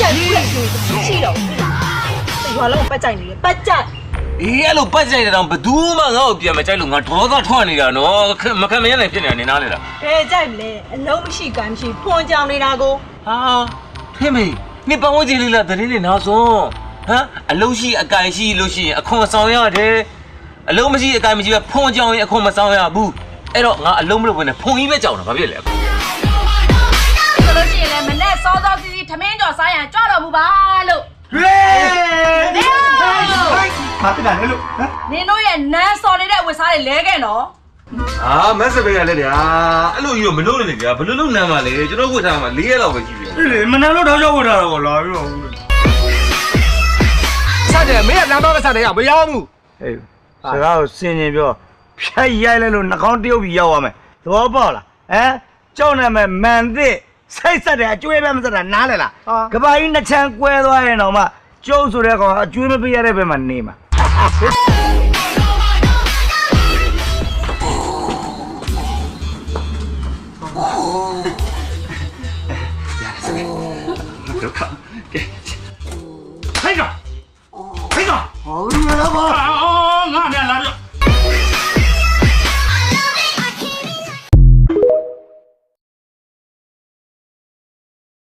ကြိုက်ဘူးလေရှိတော့ဘာလို့ပတ်ကြိုက်နေလဲပတ်ကြိုက်အေးအဲ့လိုပတ်ကြိုက်တဲ့တောင်ဘယ်သူမှငါ့ကိုပြန်မကြိုက်လို့ငါဒေါသထွက်နေတာနော်မခံမရနိုင်ဖြစ်နေနားလေလားကြိုက်လေအလုံးမရှိကမ်းမရှိဖွန်ကြောင်နေတာကိုဟာဖေးမေနေပတ်ဝန်းကျင်လေးလားတရင်နေနောက်ဆုံးဟမ်အလုံးရှိအကင်ရှိလို့ရှိရင်အခွန်ဆောင်ရတယ်အလုံးမရှိအကင်မရှိပဲဖွန်ကြောင်ရင်အခွန်မဆောင်ရဘူးအဲ့တော့ငါအလုံးမလုပ်ဘဲနဲ့ဖွန်ကြီးပဲကြောင်တာဘာဖြစ်လဲဆိုလို့ရှိရင်လည်းမနဲ့စောစောစီးစီးထမင်းကြော်စားရန်ကြွတော်မူပါလို့ဟေးဘာဖြစ်တာလဲလို့ဟမ်နင်တို့ရဲ့နန်းစော်နေတဲ့ဝစ်စားတွေလဲခဲ့နော်မက်ဆေ့ပေးရလေဗျာအဲ့လိုကြီးတော့မလုပ်နဲ့ဗျာဘယ်လိုလုပ်နမ်းပါလဲကျွန်တော်ဝတ်ထားမှာ4ရက်လောက်ပဲရှိပြီမနက်လို့တော့ကြောက်ဝတ်ထားတော့လာပြီးတော့ဆက်တယ်မင်းကလမ်းတော့မဆက်တယ်မရောက်ဘူးဟေးစကားကိုစင်ရင်ပြောဖြတ်ရိုက်လိုက်လို့နှာခေါင်းတရုပ်ပြီးရောက်သွားမယ်သဘောပေါက်လားဟမ်ကြောက်နေမယ်မန်သစ်စိတ်ဆက်တယ်အကျွေးပဲမဆက်တာနားလေလားကဘာကြီးနှစ်ချမ်းကွဲသွားရင်တော့မှကျုပ်ဆိုတဲ့ကောင်အကျွေးမပေးရတဲ့ဘက်မှာနေမှာဒုက္ခကဲ